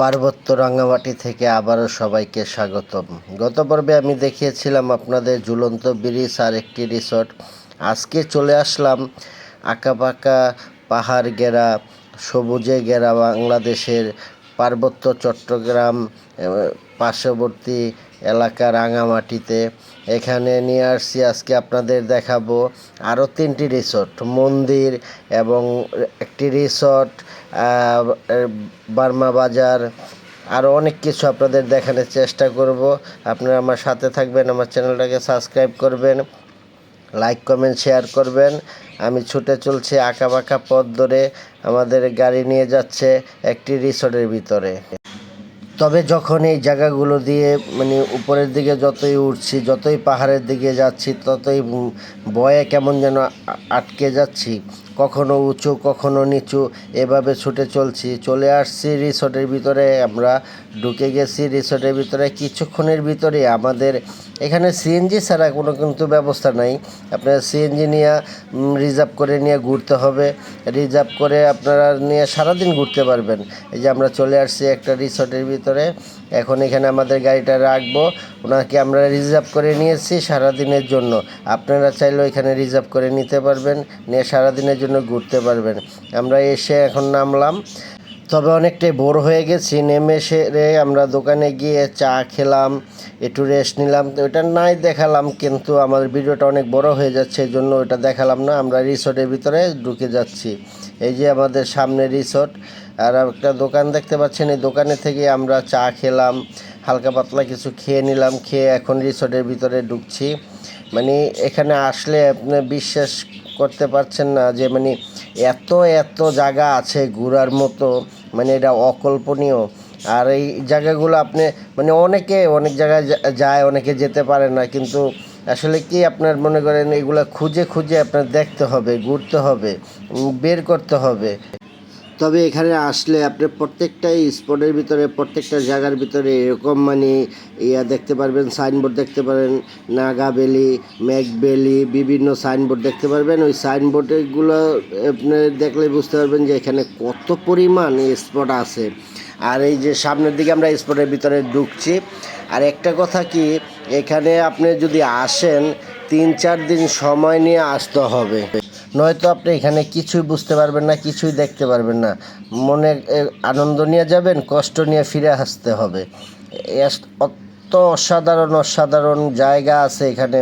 পার্বত্য রাঙামাটি থেকে আবারও সবাইকে স্বাগতম। গত পর্বে আমি দেখিয়েছিলাম আপনাদের ঝুলন্ত ব্রিজ আর একটি রিসর্ট। আজকে চলে আসলাম আঁকাবাঁকা পাহাড় ঘেরা সবুজে ঘেরা বাংলাদেশের পার্বত্য চট্টগ্রাম পার্শ্ববর্তী এলাকা রাঙামাটিতে। এখানে নিয়ে আসছি, আজকে আপনাদের দেখাবো আরও 3টি রিসর্ট, মন্দির এবং একটি রিসর্ট, বার্মা বাজার, আরও অনেক কিছু আপনাদের দেখানোর চেষ্টা করব। আপনারা আমার সাথে থাকবেন, আমার চ্যানেলটাকে সাবস্ক্রাইব করবেন, লাইক কমেন্ট শেয়ার করবেন। আমি ছুটে চলছি আঁকাবাঁকা পথ ধরে, আমাদের গাড়ি নিয়ে যাচ্ছে একটি রিসর্টের ভিতরে। তবে যখন এই জায়গাগুলো দিয়ে উপরের দিকে যতই উঠছি, যতই পাহাড়ের দিকে যাচ্ছি, ততই ভয়ে কেমন যেন আটকে যাচ্ছি, কখনো উঁচু কখনো নিচু, এভাবে ছুটে চলছি। চলে আসছি রিসর্টের ভিতরে, আমরা ঢুকে গেছি রিসর্টের ভিতরে। কিছুক্ষণের ভিতরে আমাদের এখানে সিএনজি ছাড়া কোনো কিন্তু ব্যবস্থা নাই। আপনারা সিএনজি নিয়ে রিজার্ভ করে নিয়ে ঘুরতে হবে। রিজার্ভ করে আপনারা নিয়ে সারাদিন ঘুরতে পারবেন। এই যে আমরা চলে আসছি একটা রিসর্টের ভিতরে, এখন এখানে আমাদের গাড়িটা রাখবো। ওনাকে আমরা রিজার্ভ করে নিয়েছি সারাদিনের জন্য। আপনারা চাইলেও এখানে রিজার্ভ করে নিতে পারবেন, নিয়ে সারাদিনের জন্য ঘুরতে পারবেন। আমরা এসে এখন নামলাম, তবে অনেকটাই বোর হয়ে গেছি। নেমে এসে আমরা দোকানে গিয়ে চা খেলাম, একটু রেস্ট নিলাম। তো ওটা নাই দেখালাম, কিন্তু আমাদের ভিডিওটা অনেক বড় হয়ে যাচ্ছে, এই জন্য ওটা দেখালাম না। আমরা রিসর্টের ভিতরে ঢুকে যাচ্ছি। এই যে আমাদের সামনে রিসর্ট, আর একটা দোকান দেখতে পাচ্ছেন। এই দোকানে থেকে আমরা চা খেলাম, হালকা পাতলা কিছু খেয়ে নিলাম। খেয়ে এখন রিসর্টের ভিতরে ঢুকছি। এখানে আসলে আপনি বিশ্বাস করতে পারছেন না যে এত এত জায়গা আছে ঘোরার মতো, এটা অকল্পনীয়। আর এই জায়গাগুলো আপনি অনেকে অনেক জায়গায় যায়, অনেকে যেতে পারে না, কিন্তু আসলে কি আপনার মনে করেন এগুলো খুঁজে খুঁজে আপনার দেখতে হবে, ঘুরতে হবে, বের করতে হবে। তবে এখানে আসলে আপনি প্রত্যেকটা স্পটের ভিতরে, প্রত্যেকটা জায়গার ভিতরে এরকম দেখতে পারবেন, সাইনবোর্ড দেখতে পারেন, নাগাবেলি, মেঘবেলি, বিভিন্ন সাইনবোর্ড দেখতে পারবেন। ওই সাইনবোর্ডগুলো আপনি দেখলে বুঝতে পারবেন যে এখানে কত পরিমাণ স্পট আছে। আর এই যে সামনের দিকে আমরা স্পটের ভিতরে ঢুকছি। আর একটা কথা কি, এখানে আপনি যদি আসেন 3-4 দিন সময় নিয়ে আসতে হবে, নয়তো আপনি এখানে কিছুই বুঝতে পারবেন না, কিছুই দেখতে পারবেন না। মনে আনন্দ নিয়ে যাবেন, কষ্ট নিয়ে ফিরে আসতে হবে। অত অসাধারণ অসাধারণ জায়গা আছে এখানে,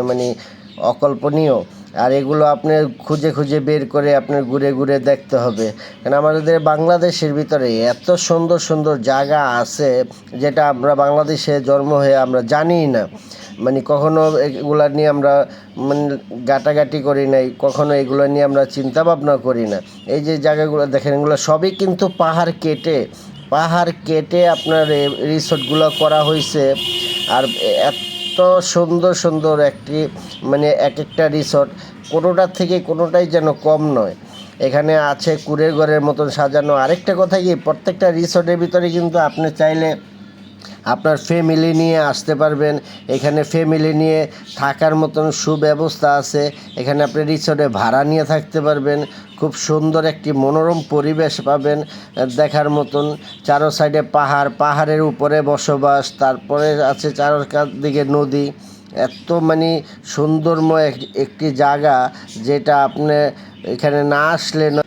অকল্পনীয়। আর এগুলো আপনি খুঁজে খুঁজে বের করে আপনার ঘুরে ঘুরে দেখতে হবে। কারণ আমাদের বাংলাদেশের ভিতরে এত সুন্দর সুন্দর জায়গা আছে, যেটা আমরা বাংলাদেশে জন্ম হয়ে আমরা জানি না। কখনো এগুলা নিয়ে আমরা গাটাগাটি করি নাই, কখনো এগুলো নিয়ে আমরা চিন্তা ভাবনা করি না। এই যে জায়গাগুলো দেখেন, এগুলো সবই কিন্তু পাহাড় কেটে আপনার রিসোর্টগুলো করা হয়েছে। আর এত সুন্দর সুন্দর একটি এক একটা রিসোর্ট, কোনোটার থেকে কোনোটাই যেন কম নয়। এখানে আছে কুঁড়ের ঘরের মতন সাজানো। আরেকটা কথা কি, প্রত্যেকটা রিসোর্টের ভিতরে কিন্তু আপনি চাইলে আপনার ফ্যামিলি নিয়ে আসতে পারবেন। এখানে ফ্যামিলি নিয়ে থাকার মতন সুব্যবস্থা আছে। এখানে আপনি রিসোর্টে ভাড়া নিয়ে থাকতে পারবেন। খুব সুন্দর একটি মনোরম পরিবেশ পাবেন দেখার মতন। চারো সাইডে পাহাড়, পাহাড়ের উপরে বসবাস, তারপরে আছে চারদিকে নদী। এত সুন্দরময় একটি জায়গা, যেটা আপনি এখানে না আসলে না।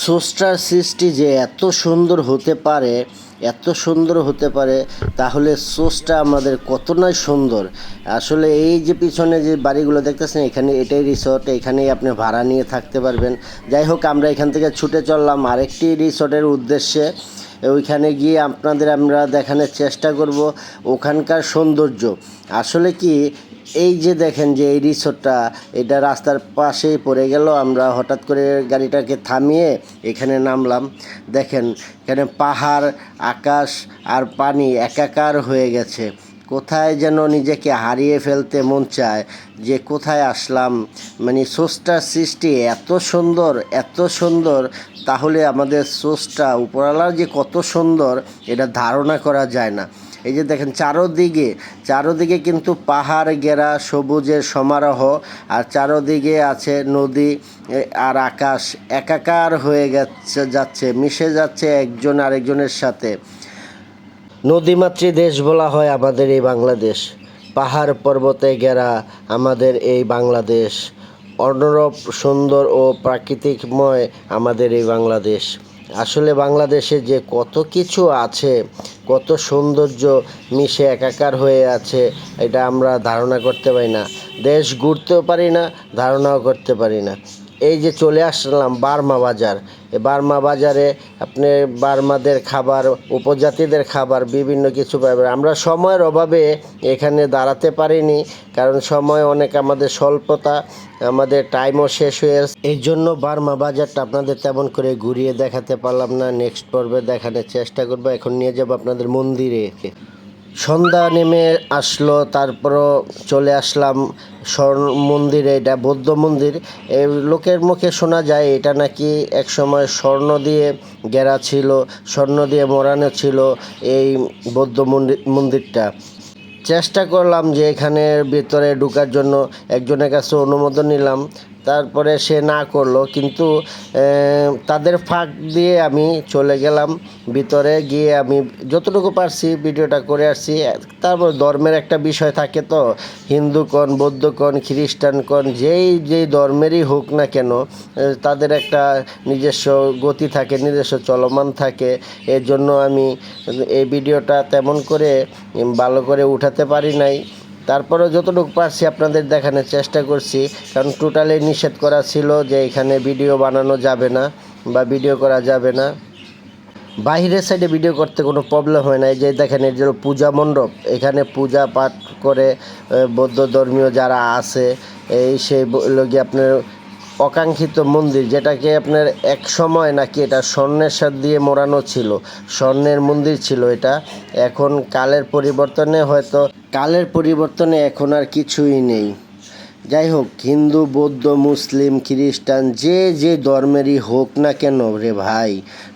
স্রষ্টার সৃষ্টি যে এত সুন্দর হতে পারে, এত সুন্দর হতে পারে, তাহলে স্রষ্টা আমাদের কত নয় সুন্দর। আসলে এই যে পিছনে যে বাড়িগুলো দেখতেছেন, এখানে এটাই রিসর্ট, এখানেই আপনি ভাড়া নিয়ে থাকতে পারবেন। যাই হোক, আমরা এখান থেকে ছুটে চললাম আরেকটি রিসর্টের উদ্দেশ্যে। ওইখানে গিয়ে আপনাদের আমরা দেখানোর চেষ্টা করব ওখানকার সৌন্দর্য। আসলে কি, এই যে দেখেন যে এই রিসোর্টটা, এটা রাস্তার পাশেই পড়ে গেল। আমরা হঠাৎ করে গাড়িটাকে থামিয়ে এখানে নামলাম। দেখেন এখানে পাহাড়, আকাশ আর পানি একাকার হয়ে গেছে। কোথায় যেন নিজেকে হারিয়ে ফেলতে মন চায় যে কোথায় আসলাম। স্রষ্টার সৃষ্টি এত সুন্দর, এত সুন্দর, তাহলে আমাদের স্রষ্টা উপরওয়ালা যে কত সুন্দর, এটা ধারণা করা যায় না। এই যে দেখেন চারোদিকে কিন্তু পাহাড় ঘেরা সবুজের সমারোহ, আর চারোদিকে আছে নদী আর আকাশ একাকার হয়ে যাচ্ছে, মিশে যাচ্ছে একজন আরেকজনের সাথে। নদীমাতৃ দেশ বলা হয় আমাদের এই বাংলাদেশ, পাহাড় পর্বতে ঘেরা আমাদের এই বাংলাদেশ, অনরূপ সুন্দর ও প্রাকৃতিকময় আমাদের এই বাংলাদেশ। আসলে বাংলাদেশে যে কত কিছু আছে, কত সৌন্দর্য মিশে একাকার হয়ে আছে, এটা আমরা ধারণা করতে পারি না। দেশ ঘুরতেও পারি না, ধারণাও করতে পারি না। এই যে চলে আসলাম বার্মা বাজার, এই বার্মা বাজারে আপনি বার্মাদের খাবার, উপজাতিদের খাবার, বিভিন্ন কিছু পাবেন। আমরা সময়ের অভাবে এখানে দাঁড়াতে পারিনি, কারণ সময় অনেক আমাদের স্বল্পতা, আমাদের টাইমও শেষ হয়ে আসছে। এই জন্য বার্মা বাজারটা আপনাদের তেমন করে ঘুরিয়ে দেখাতে পারলাম না। নেক্সট পর্বে দেখানোর চেষ্টা করবো। এখন নিয়ে যাব আপনাদের মন্দিরে। সন্ধ্যা নেমে আসলো, তারপরও চলে আসলাম মন্দিরে। এটা বৌদ্ধ মন্দির। এই লোকের মুখে শোনা যায় এটা নাকি এক সময় স্বর্ণ দিয়ে ঘেরা ছিল, স্বর্ণ দিয়ে মোড়ানো ছিল এই বৌদ্ধ মন্দিরটা। চেষ্টা করলাম যে এখানের ভিতরে ঢোকার জন্য, একজনের কাছে অনুমোদন নিলাম, তারপরে সে না করলো, কিন্তু তাদের ফাঁক দিয়ে আমি চলে গেলাম ভিতরে। গিয়ে আমি যতটুকু পারছি ভিডিওটা করে আসছি। তারপর ধর্মের একটা বিষয় থাকে, তো হিন্দু কন, বৌদ্ধ কন, খ্রিস্টান কন, যেই ধর্মেরই হোক না কেন, তাদের একটা নিজস্ব গতি থাকে, নিজস্ব চলমান থাকে। এর জন্য আমি এই ভিডিওটা তেমন করে ভালো করে উঠাতে পারি নাই। তারপরেও যতটুকু পারছি আপনাদের দেখানোর চেষ্টা করছি, কারণ টোটালি নিষেধ করা ছিল যে এখানে ভিডিও বানানো যাবে না বা ভিডিও করা যাবে না। বাইরের সাইডে ভিডিও করতে কোনো প্রবলেম হয় না। এই যে দেখেন, এই যে পূজা মণ্ডপ, এখানে পূজা পাঠ করে বৌদ্ধ ধর্মীয় যারা আছে, এই সেই লগি আপনার অকাঙ্ক্ষিত মন্দির, যেটাকে আপনার এক সময় নাকি এটা স্বর্ণের সাথে দিয়ে মোড়ানো ছিল, স্বর্ণের মন্দির ছিল এটা। এখন কালের পরিবর্তনে এখন আর কিছুই নেই। যাই হোক, হিন্দু, বৌদ্ধ, মুসলিম, খ্রিস্টান, যে ধর্মেরই হোক না কেন রে ভাই,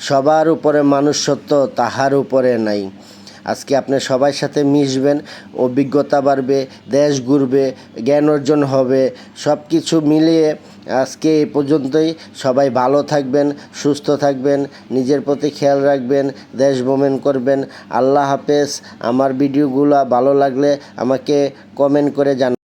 সবার উপরে মনুষ্যত্ব, তাহার উপরে নাই। আজকে আপনি সবার সাথে মিশবেন, অভিজ্ঞতা বাড়বে, দেশ ঘুরবে, জ্ঞান অর্জন হবে, সব কিছু মিলিয়ে আজকে এই পর্যন্তই। সবাই ভালো থাকবেন, সুস্থ থাকবেন, নিজের প্রতি খেয়াল রাখবেন, দেশ ভ্রমণ করবেন। আল্লাহ হাফেজ। আমার ভিডিওগুলো ভালো লাগলে আমাকে কমেন্ট করে জানাবেন।